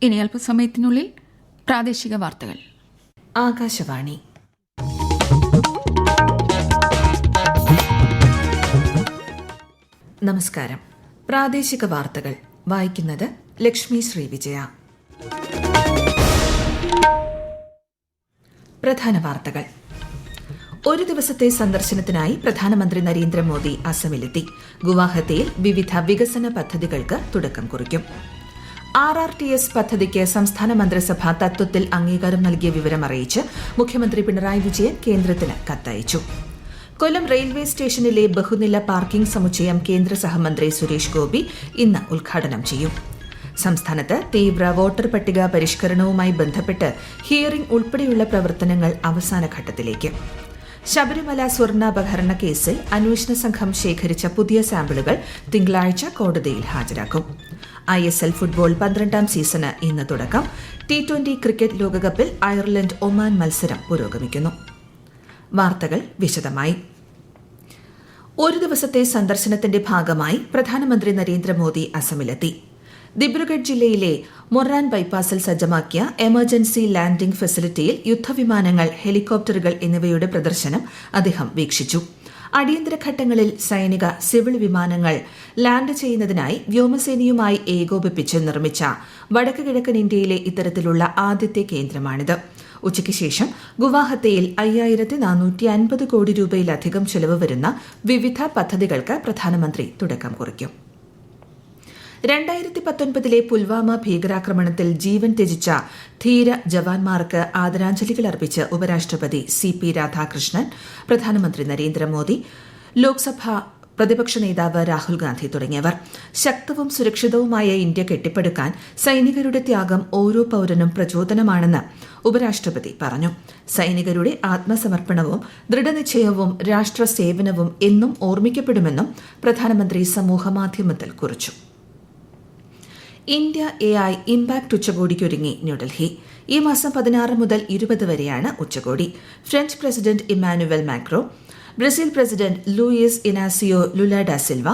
ഇനി അല്പസമയത്തിനുള്ളിൽ പ്രാദേശിക വാർത്തകൾ. ആകാശവാണി. നമസ്കാരം. പ്രാദേശിക വാർത്തകൾ വായിക്കുന്നത് ലക്ഷ്മി ശ്രീവിജയ. പ്രധാന വാർത്തകൾ. ഒരു ദിവസത്തെ സന്ദർശനത്തിനായി പ്രധാനമന്ത്രി നരേന്ദ്രമോദി അസമിലെത്തി. ഗുവാഹത്തിയിൽ വിവിധ വികസന പദ്ധതികൾക്ക് തുടക്കം കുറിക്കും. RRTS പദ്ധതിക്ക് സംസ്ഥാന മന്ത്രിസഭ തത്വത്തിൽ അംഗീകാരം നൽകിയ വിവരം അറിയിച്ച് മുഖ്യമന്ത്രി പിണറായി വിജയൻ കേന്ദ്രത്തിന് കത്തയച്ചു. കൊല്ലം റെയിൽവേ സ്റ്റേഷനിലെ ബഹുനില പാർക്കിംഗ് സമുച്ചയം കേന്ദ്ര സഹമന്ത്രി സുരേഷ് ഗോപി ഇന്ന് ഉദ്ഘാടനം ചെയ്യും. സംസ്ഥാനത്ത് തീവ്ര വോട്ടർ പട്ടിക പരിഷ്കരണവുമായി ബന്ധപ്പെട്ട് ഹിയറിംഗ് ഉൾപ്പെടെയുള്ള പ്രവർത്തനങ്ങൾ അവസാന ഘട്ടത്തിലേക്ക്. ശബരിമല സ്വർണ്ണാപഹരണ കേസിൽ അന്വേഷണ സംഘം ശേഖരിച്ച പുതിയ സാമ്പിളുകൾ തിങ്കളാഴ്ച കോടതിയിൽ ഹാജരാക്കും. ISL ഫുട്ബോൾ 12ാം സീസണ് ഇന്ന് തുടക്കം. T20 ക്രിക്കറ്റ് ലോകകപ്പിൽ അയർലൻഡ് ഒമാൻ മത്സരം പുരോഗമിക്കുന്നു. വാർത്തകൾ വിശദമായി. ഒരു ദിവസത്തെ സന്ദർശനത്തിന്റെ ഭാഗമായി പ്രധാനമന്ത്രി നരേന്ദ്രമോദി അസമിലെത്തി. ദിബ്രുഗഡ് ജില്ലയിലെ മൊറാൻ ബൈപ്പാസിൽ സജ്ജമാക്കിയ എമർജൻസി ലാൻഡിംഗ് ഫെസിലിറ്റിയിൽ യുദ്ധവിമാനങ്ങൾ, ഹെലികോപ്റ്ററുകൾ എന്നിവയുടെ പ്രദർശനം അദ്ദേഹം വീക്ഷിച്ചു. അടിയന്തര ഘട്ടങ്ങളിൽ സൈനിക, സിവിൽ വിമാനങ്ങൾ ലാൻഡ് ചെയ്യുന്നതിനായി വ്യോമസേനയുമായി ഏകോപിപ്പിച്ച് നിർമ്മിച്ച വടക്ക് കിഴക്കൻ ഇന്ത്യയിലെ ഇത്തരത്തിലുള്ള ആദ്യത്തെ കേന്ദ്രമാണിത്. ഉച്ചയ്ക്ക് ശേഷം ഗുവാഹത്തിയിൽ 5450 കോടി രൂപയിലധികം ചെലവ് വരുന്ന വിവിധ പദ്ധതികൾക്ക് പ്രധാനമന്ത്രി തുടക്കം കുറിക്കും. 2019 പുൽവാമ ഭീകരാക്രമണത്തിൽ ജീവൻ ത്യജിച്ച ധീര ജവാന്മാർക്ക് ആദരാഞ്ജലികൾ അർപ്പിച്ച് ഉപരാഷ്ട്രപതി CP രാധാകൃഷ്ണൻ, പ്രധാനമന്ത്രി നരേന്ദ്രമോദി, ലോക്സഭാ പ്രതിപക്ഷ നേതാവ് രാഹുൽ ഗാന്ധി തുടങ്ങിയവർ. ശക്തവും സുരക്ഷിതവുമായ ഇന്ത്യ കെട്ടിപ്പടുക്കാൻ സൈനികരുടെ ത്യാഗം ഓരോ പൌരനും പ്രചോദനമാണെന്ന് ഉപരാഷ്ട്രപതി പറഞ്ഞു. സൈനികരുടെ ആത്മസമർപ്പണവും ദൃഢനിശ്ചയവും രാഷ്ട്ര സേവനവും എന്നും ഓർമ്മിക്കപ്പെടുമെന്നും പ്രധാനമന്ത്രി സമൂഹമാധ്യമത്തിൽ കുറിച്ചു. ഇന്ത്യ AI ഇംപാക്ട് ഉച്ചകോടിക്കൊരുങ്ങി ന്യൂഡൽഹി. ഈ മാസം 16 മുതൽ 20 വരെയാണ് ഉച്ചകോടി. French president Emmanuel Macron, Brazil president Luiz Inacio Lula da Silva,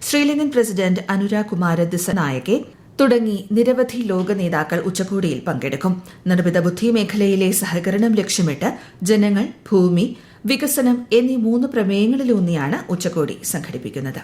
Sri Lankan president Anurag Kumara Dissanayake തുടങ്ങി നിരവധി ലോക നേതാക്കൾ ഉച്ചകോടിയിൽ പങ്കെടുക്കും. നിർമ്മിത ബുദ്ധി മേഖലയിലെ സഹകരണം ലക്ഷ്യമിട്ട് ജനങ്ങൾ, ഭൂമി, വികസനം എന്നീ 3 പ്രമേയങ്ങളിലൂന്നിയാണ് ഉച്ചകോടി സംഘടിപ്പിക്കുന്നത്.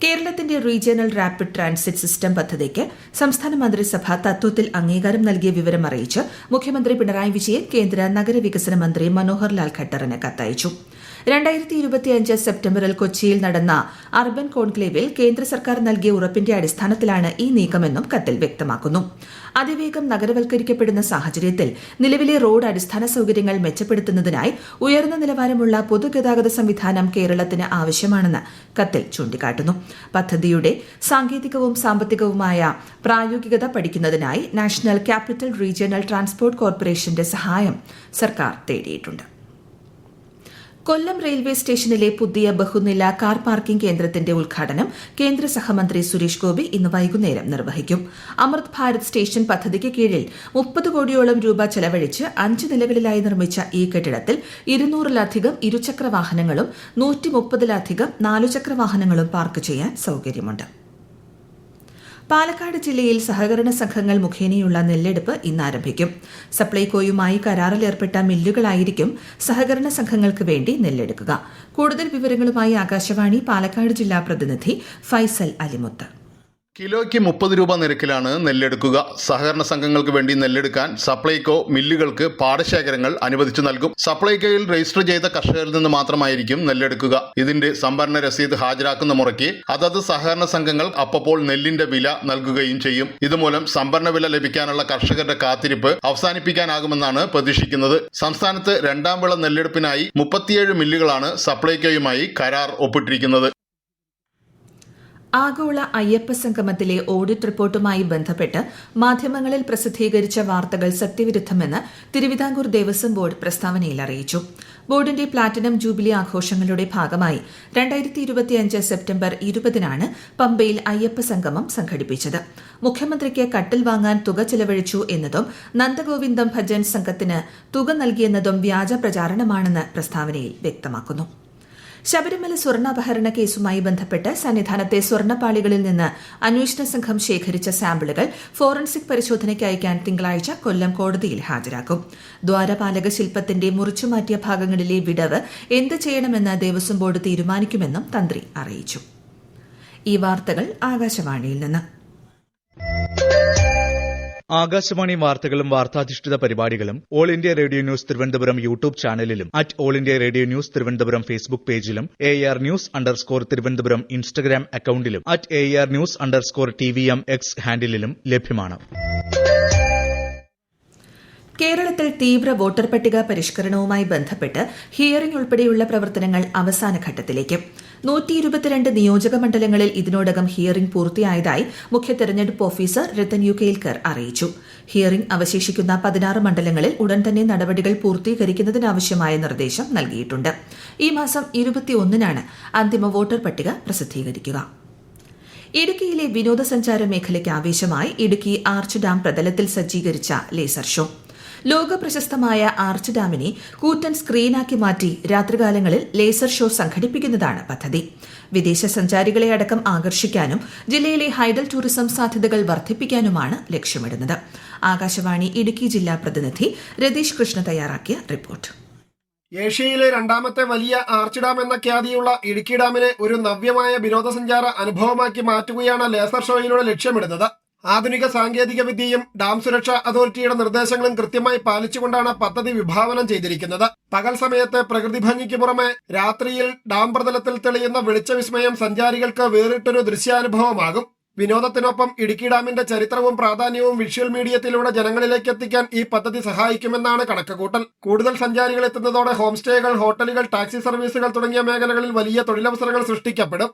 കേരളത്തിന്റെ റീജിയണൽ റാപ്പിഡ് ട്രാൻസിറ്റ് സിസ്റ്റം പദ്ധതിക്ക് സംസ്ഥാന മന്ത്രിസഭ തത്വത്തിൽ അംഗീകാരം നൽകിയ വിവരം അറിയിച്ച് മുഖ്യമന്ത്രി പിണറായി വിജയൻ കേന്ദ്ര നഗരവികസന മന്ത്രി മനോഹർ ലാൽ ഖട്ടറിന് കത്തയച്ചു. 2025 സെപ്റ്റംബറിൽ കൊച്ചിയിൽ നടന്ന അർബൻ കോൺക്ലേവിൽ കേന്ദ്ര സർക്കാർ നൽകിയ ഉറപ്പിന്റെ അടിസ്ഥാനത്തിലാണ് ഈ നീക്കമെന്നും കത്തിൽ വ്യക്തമാക്കുന്നു. അതിവേഗം നഗരവൽക്കരിക്കപ്പെടുന്ന സാഹചര്യത്തിൽ നിലവിലെ റോഡ് അടിസ്ഥാന സൌകര്യങ്ങൾ മെച്ചപ്പെടുത്തുന്നതിനായി ഉയർന്ന നിലവാരമുള്ള പൊതുഗതാഗത സംവിധാനം കേരളത്തിന് ആവശ്യമാണെന്ന് കത്തിൽ ചൂണ്ടിക്കാട്ടുന്നു. പദ്ധതിയുടെ സാങ്കേതികവും സാമ്പത്തികവുമായ പ്രായോഗികത പഠിക്കുന്നതിനായി നാഷണൽ ക്യാപിറ്റൽ റീജിയണൽ ട്രാൻസ്പോർട്ട് കോർപ്പറേഷന്റെ സഹായം സർക്കാർ തേടിയിട്ടുണ്ട്. കൊല്ലം റെയിൽവേ സ്റ്റേഷനിലെ പുതിയ ബഹുനില കാർ പാർക്കിംഗ് കേന്ദ്രത്തിന്റെ ഉദ്ഘാടനം കേന്ദ്ര സഹമന്ത്രി സുരേഷ് ഗോപി ഇന്ന് വൈകുന്നേരം നിർവഹിക്കും. അമൃത് ഭാരത് സ്റ്റേഷൻ പദ്ധതിക്ക് കീഴിൽ 30 കോടിയോളം രൂപ ചെലവഴിച്ച് 5 നിലകളിലായി നിർമ്മിച്ച ഈ കെട്ടിടത്തിൽ 200-ലധികം ഇരുചക്ര വാഹനങ്ങളും 130-ലധികം 4ചക്ര വാഹനങ്ങളും പാർക്ക് ചെയ്യാൻ സൌകര്യമുണ്ട്. പാലക്കാട് ജില്ലയിൽ സഹകരണ സംഘങ്ങൾ മുഖേനയുള്ള നെല്ലെടുപ്പ് ഇന്ന് ആരംഭിക്കും. സപ്ലൈകോയുമായി കരാറിലേർപ്പെട്ട മില്ലുകളായിരിക്കും സഹകരണ സംഘങ്ങൾക്ക് വേണ്ടി നെല്ലെടുക്കുക. കൂടുതൽ വിവരങ്ങളുമായി ആകാശവാണി പാലക്കാട് ജില്ലാ പ്രതിനിധി ഫൈസൽ അലിമുത്ത്. കിലോയ്ക്ക് 30 രൂപ നിരക്കിലാണ് നെല്ലെടുക്കുക. സഹകരണ സംഘങ്ങൾക്ക് വേണ്ടി നെല്ലെടുക്കാൻ സപ്ലൈകോ മില്ലുകൾക്ക് പാടശേഖരങ്ങൾ അനുവദിച്ചു നൽകും. സപ്ലൈകോയിൽ രജിസ്റ്റർ ചെയ്ത കർഷകരിൽ നിന്ന് മാത്രമായിരിക്കും നെല്ലെടുക്കുക. ഇതിന്റെ സംഭരണ രസീത് ഹാജരാക്കുന്ന മുറയ്ക്ക് അതത് സഹകരണ സംഘങ്ങൾ അപ്പോൾ നെല്ലിന്റെ വില നൽകുകയും ചെയ്യും. ഇതുമൂലം സംഭരണ വില ലഭിക്കാനുള്ള കർഷകരുടെ കാത്തിരിപ്പ് അവസാനിപ്പിക്കാനാകുമെന്നാണ് പ്രതീക്ഷിക്കുന്നത്. സംസ്ഥാനത്ത് 2ാം വിള നെല്ലെടുപ്പിനായി 37 മില്ലുകളാണ് സപ്ലൈകോയുമായി കരാർ ഒപ്പിട്ടിരിക്കുന്നത്. ആഗോള അയ്യപ്പ സംഗമത്തിലെ ഓഡിറ്റ് റിപ്പോർട്ടുമായി ബന്ധപ്പെട്ട് മാധ്യമങ്ങളിൽ പ്രസിദ്ധീകരിച്ച വാർത്തകൾ സത്യവിരുദ്ധമെന്ന് തിരുവിതാംകൂർ ദേവസ്വം ബോർഡ് പ്രസ്താവനയിൽ അറിയിച്ചു. ബോർഡിന്റെ പ്ലാറ്റിനം ജൂബിലി ആഘോഷങ്ങളുടെ ഭാഗമായി 2025 സെപ്റ്റംബർ 20-നാണ് പമ്പയിൽ അയ്യപ്പ സംഗമം സംഘടിപ്പിച്ചത്. മുഖ്യമന്ത്രിക്ക് കട്ടിൽ വാങ്ങാൻ തുക ചെലവഴിച്ചു എന്നതും നന്ദഗോവിന്ദം ഭജൻ സംഘത്തിന് തുക നൽകിയെന്നതും വ്യാജ പ്രചാരണമാണെന്ന് പ്രസ്താവനയിൽ വ്യക്തമാക്കുന്നു. ശബരിമല സ്വർണ്ണാപഹരണ കേസുമായി ബന്ധപ്പെട്ട് സന്നിധാനത്തെ സ്വർണ്ണപ്പാളികളിൽ നിന്ന് അന്വേഷണ സംഘം ശേഖരിച്ച സാമ്പിളുകൾ ഫോറൻസിക് പരിശോധനയ്ക്ക് അയക്കാൻ തിങ്കളാഴ്ച കൊല്ലം കോടതിയിൽ ഹാജരാക്കും. ദ്വാരപാലക ശില്പത്തിന്റെ മുറിച്ചുമാറ്റിയ ഭാഗങ്ങളിലെ വിടവ് എന്ത് ചെയ്യണമെന്ന് ദേവസ്വം ബോർഡ് തീരുമാനിക്കുമെന്നും തന്ത്രി അറിയിച്ചു. ഈ വാർത്തകൾ ആകാശവാണിയിൽ നിന്ന്. ആകാശവാണി വാർത്തകളും വാർത്താധിഷ്ഠിത പരിപാടികളും all India radio news Thiruvananthapuram YouTube ചാനലിലും all India radio news Thiruvananthapuram Facebook പേജിലും AR News_ തിരുവനന്തപുരം ഇൻസ്റ്റഗ്രാം അക്കൌണ്ടിലും AR News_TVM X ഹാൻഡിലും ലഭ്യമാണ്. കേരളത്തിൽ തീവ്ര വോട്ടർ പട്ടിക പരിഷ്കരണവുമായി ബന്ധപ്പെട്ട് ഹിയറിംഗ് ഉൾപ്പെടെയുള്ള പ്രവർത്തനങ്ങൾ അവസാന ഘട്ടത്തിലേക്ക്. 122 നിയോജക മണ്ഡലങ്ങളിൽ ഇതിനോടകം ഹിയറിംഗ് പൂർത്തിയായതായി മുഖ്യ തെരഞ്ഞെടുപ്പ് ഓഫീസർ രത്തൻ യു കേൽക്കർ അറിയിച്ചു. ഹിയറിംഗ് അവശേഷിക്കുന്ന 16 മണ്ഡലങ്ങളിൽ ഉടൻ തന്നെ നടപടികൾ പൂർത്തീകരിക്കുന്നതിനാവശ്യമായ നിർദ്ദേശം നൽകിയിട്ടുണ്ട്. ഈ മാസം 21-നാണ് അന്തിമ വോട്ടർ പട്ടിക പ്രസിദ്ധീകരിക്കുക. ഇടുക്കിയിലെ വിനോദസഞ്ചാര മേഖലയ്ക്ക് ആവേശമായി ഇടുക്കി ആർച്ച് ഡാം പ്രതലത്തിൽ സജ്ജീകരിച്ച ലേസർ ഷോ. ലോക പ്രശസ്തമായ ആർച്ച് ഡാമിനെ കൂറ്റൻ സ്ക്രീനാക്കി മാറ്റി രാത്രികാലങ്ങളിൽ ലേസർ ഷോ സംഘടിപ്പിക്കുന്നതാണ് പദ്ധതി. വിദേശ സഞ്ചാരികളെ അടക്കം ആകർഷിക്കാനും ജില്ലയിലെ ഹൈഡൽ ടൂറിസം സാധ്യതകൾ വർദ്ധിപ്പിക്കാനുമാണ് ലക്ഷ്യമിടുന്നത്. ആകാശവാണി ഇടുക്കി ജില്ലാ പ്രതിനിധി രതീഷ് കൃഷ്ണ തയ്യാറാക്കിയ റിപ്പോർട്ട്. ഏഷ്യയിലെ രണ്ടാമത്തെ വലിയ ആർച്ച് ഡാം എന്ന ഖ്യാതിയുള്ള ഇടുക്കി ഡാമിനെ ഒരു നവ്യമായ വിനോദസഞ്ചാര അനുഭവമാക്കി മാറ്റുകയാണ് ലേസർ ഷോയിലൂടെ ലക്ഷ്യമിടുന്നത്. ആധുനിക സാങ്കേതിക വിദ്യയും ഡാം സുരക്ഷാ അതോറിറ്റിയുടെ നിർദ്ദേശങ്ങളും കൃത്യമായി പാലിച്ചുകൊണ്ടാണ് പദ്ധതി വിഭാവനം ചെയ്തിരിക്കുന്നത്. പകൽ സമയത്ത് പ്രകൃതി ഭംഗിക്ക് പുറമെ രാത്രിയിൽ ഡാം പ്രതലത്തിൽ തെളിയുന്ന വെളിച്ചവിസ്മയം സഞ്ചാരികൾക്ക് വേറിട്ടൊരു ദൃശ്യാനുഭവമാകും. വിനോദത്തിനൊപ്പം ഇടുക്കി ഡാമിന്റെ ചരിത്രവും പ്രാധാന്യവും വിഷ്വൽ മീഡിയത്തിലൂടെ ജനങ്ങളിലേക്ക് എത്തിക്കാൻ ഈ പദ്ധതി സഹായിക്കുമെന്നാണ് കണക്കുകൂട്ടൽ. കൂടുതൽ സഞ്ചാരികൾ എത്തുന്നതോടെ ഹോം സ്റ്റേകൾ, ഹോട്ടലുകൾ, ടാക്സി സർവീസുകൾ തുടങ്ങിയ മേഖലകളിൽ വലിയ തൊഴിലവസരങ്ങൾ സൃഷ്ടിക്കപ്പെടും.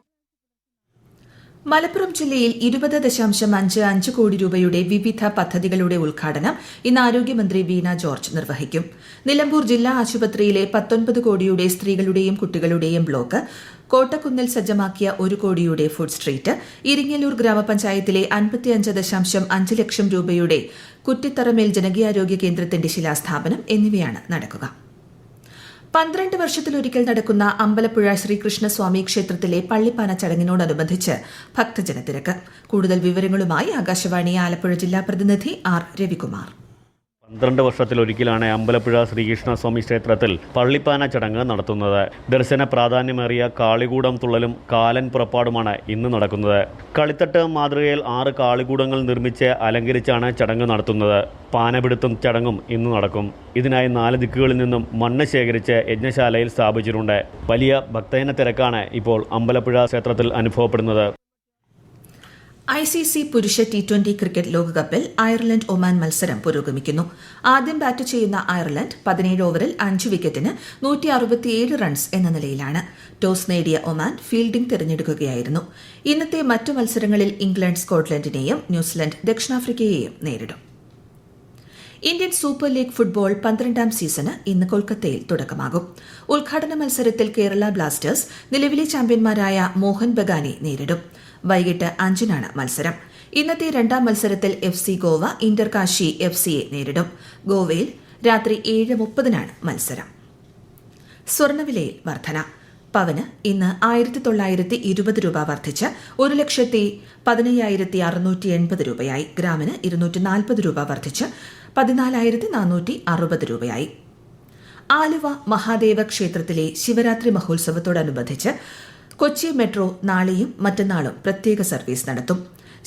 മലപ്പുറം ജില്ലയിൽ 20.55 കോടി രൂപയുടെ വിവിധ പദ്ധതികളുടെ ഉദ്ഘാടനം ഇന്ന് ആരോഗ്യമന്ത്രി വീണ ജോർജ് നിർവഹിക്കും. നിലമ്പൂർ ജില്ലാ ആശുപത്രിയിലെ 19 കോടിയുടെ സ്ത്രീകളുടെയും കുട്ടികളുടെയും ബ്ലോക്ക്, കോട്ടക്കുന്നിൽ സജ്ജമാക്കിയ 1 കോടിയുടെ ഫുഡ് സ്ട്രീറ്റ്, ഇരിങ്ങല്ലൂർ ഗ്രാമപഞ്ചായത്തിലെ 55.5 ലക്ഷം രൂപയുടെ കുറ്റിത്തറമേൽ ജനകീയാരോഗ്യ കേന്ദ്രത്തിന്റെ ശിലാസ്ഥാപനം എന്നിവയാണ് നടക്കുക. 12 വർഷത്തിലൊരിക്കൽ നടക്കുന്ന അമ്പലപ്പുഴ ശ്രീകൃഷ്ണസ്വാമി ക്ഷേത്രത്തിലെ പള്ളിപ്പാന ചടങ്ങിനോടനുബന്ധിച്ച് ഭക്തജനത്തിരക്ക്. കൂടുതൽ വിവരങ്ങളുമായി ആകാശവാണി ആലപ്പുഴ ജില്ലാ പ്രതിനിധി R രവികുമാർ. 12 വർഷത്തിലൊരിക്കലാണ് അമ്പലപ്പുഴ ശ്രീകൃഷ്ണസ്വാമി ക്ഷേത്രത്തിൽ പള്ളിപ്പാന ചടങ്ങ് നടത്തുന്നത്. ദർശന പ്രാധാന്യമേറിയ കാളികൂടം തുള്ളലും കാലൻ പുറപ്പാടുമാണ് ഇന്ന് നടക്കുന്നത്. കളിത്തട്ട് മാതൃകയിൽ 6 കാളികൂടങ്ങൾ നിർമ്മിച്ച് അലങ്കരിച്ചാണ് ചടങ്ങ് നടത്തുന്നത്. പാനപിടുത്തം ചടങ്ങും ഇന്ന് നടക്കും. ഇതിനായി 4 ദിക്കുകളിൽ നിന്നും മണ്ണ് ശേഖരിച്ച് യജ്ഞശാലയിൽ സ്ഥാപിച്ചിട്ടുണ്ട്. വലിയ ഭക്തജന തിരക്കാണ് ഇപ്പോൾ അമ്പലപ്പുഴ ക്ഷേത്രത്തിൽ അനുഭവപ്പെടുന്നത്. ICC പുരുഷ T20 ക്രിക്കറ്റ് ലോകകപ്പിൽ അയർലൻഡ് ഒമാൻ മത്സരം പുരോഗമിക്കുന്നു. ആദ്യം ബാറ്റ് ചെയ്യുന്ന അയർലൻഡ് 17 ഓവറിൽ 5 വിക്കറ്റിന് 167 റൺസ് എന്ന നിലയിലാണ്. ടോസ് നേടിയ ഒമാൻ ഫീൽഡിംഗ് തിരഞ്ഞെടുക്കുകയായിരുന്നു. ഇന്നത്തെ മറ്റു മത്സരങ്ങളിൽ ഇംഗ്ലണ്ട് സ്കോട്ട്ലൻഡിനെയും ന്യൂസിലൻഡ് ദക്ഷിണാഫ്രിക്കയെയും നേരിടും. Indian super league football 12ാം season ഇന്ന് കൊൽക്കത്തയിൽ തുടക്കമാകും. ഉദ്ഘാടന മത്സരത്തിൽ കേരള ബ്ലാസ്റ്റേഴ്സ് നിലവിലെ ചാമ്പ്യന്മാരായ മോഹൻ ബഗാനെ നേരിടും. വൈകിട്ട് 5-നാണ് മത്സരം. ഇന്നത്തെ 2ാം മത്സരത്തിൽ FC ഗോവ ഇന്റർകാശി FCയെ നേരിടും. ഗോവയിൽ രാത്രി 7:30-നാണ് മത്സരം. സ്വർണ്ണവിലയിൽ വർധന. പവന് ഇന്ന് 1920 രൂപ വർദ്ധിച്ച് 1,15,680 രൂപയായി. ഗ്രാമിന് 240 രൂപ വർദ്ധിച്ച് 14,460 രൂപയായി. ആലുവ മഹാദേവ ക്ഷേത്രത്തിലെ ശിവരാത്രി മഹോത്സവത്തോടനുബന്ധിച്ച് കൊച്ചി മെട്രോ നാളെയും മറ്റന്നാളും പ്രത്യേക സർവീസ് നടത്തും.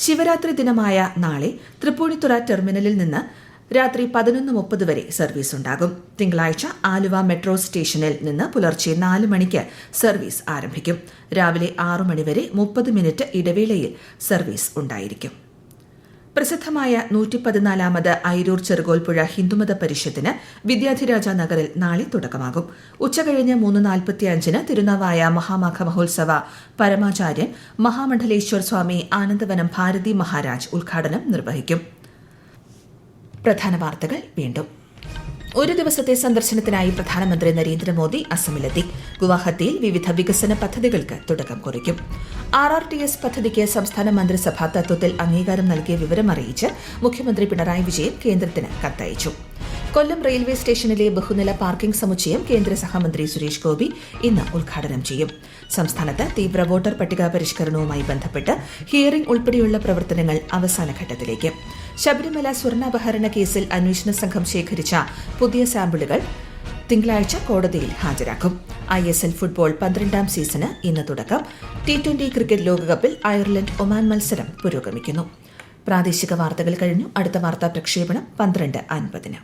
ശിവരാത്രി ദിനമായ നാളെ തൃപ്പൂണിത്തുറ ടെർമിനലിൽ നിന്ന് രാത്രി 11:30 വരെ സർവീസ് ഉണ്ടാകും. തിങ്കളാഴ്ച ആലുവ മെട്രോ സ്റ്റേഷനിൽ നിന്ന് പുലർച്ചെ 4 മണിക്ക് സർവീസ് ആരംഭിക്കും. രാവിലെ 6 മണിവരെ 30 മിനിറ്റ് ഇടവേളയിൽ സർവീസ് ഉണ്ടായിരിക്കും. പ്രസിദ്ധമായ 114ാമത് അയിരൂർ ചെറുകോൽപ്പുഴ ഹിന്ദുമത പരിഷത്തിന് വിദ്യാധിരാജ നഗറിൽ നാളെ തുടക്കമാകും. ഉച്ചകഴിഞ്ഞ് 3:45-ന് തിരുനാവായ മഹാമാഘ മഹോത്സവ പരമാചാര്യൻ മഹാമണ്ഡലേശ്വർ സ്വാമി ആനന്ദവനം ഭാരതി മഹാരാജ് ഉദ്ഘാടനം നിർവഹിക്കും. പ്രധാന വാർത്തകൾ വീണ്ടും. ഒരു ദിവസത്തെ സന്ദർശനത്തിനായി പ്രധാനമന്ത്രി നരേന്ദ്രമോദി അസമിലെത്തി. ഗുവാഹത്തിയിൽ വിവിധ വികസന പദ്ധതികൾക്ക് തുടക്കം കുറിക്കും. RRTS പദ്ധതിക്ക് സംസ്ഥാന മന്ത്രിസഭാ തത്വത്തിൽ അംഗീകാരം നൽകിയ വിവരം അറിയിച്ച് മുഖ്യമന്ത്രി പിണറായി വിജയൻ കേന്ദ്രത്തിന് കത്തയച്ചു. കൊല്ലം റെയിൽവേ സ്റ്റേഷനിലെ ബഹുനില പാർക്കിംഗ് സമുച്ചയം കേന്ദ്ര സഹമന്ത്രി സുരേഷ് ഗോപി ഇന്ന് ഉദ്ഘാടനം ചെയ്യും. സംസ്ഥാനത്ത് തീവ്ര വോട്ടർ പട്ടിക പരിഷ്കരണവുമായി ബന്ധപ്പെട്ട് ഹിയറിംഗ് ഉൾപ്പെടെയുള്ള പ്രവർത്തനങ്ങൾ അവസാന ഘട്ടത്തിലേക്ക്. ശബരിമല സ്വർണ്ണാപഹരണ കേസിൽ അന്വേഷണ സംഘം ശേഖരിച്ച പുതിയ സാമ്പിളുകൾ തിങ്കളാഴ്ച കോടതിയിൽ ഹാജരാക്കും. ISL ഫുട്ബോൾ 12ാം സീസണ് ഇന്ന് തുടക്കം. T20 ക്രിക്കറ്റ് ലോകകപ്പിൽ അയർലൻഡ് ഒമാൻ മത്സരം പുരോഗമിക്കുന്നു. പ്രാദേശിക വാർത്തകൾ കഴിഞ്ഞു. അടുത്ത വാർത്താ പ്രക്ഷേപണം 12:50.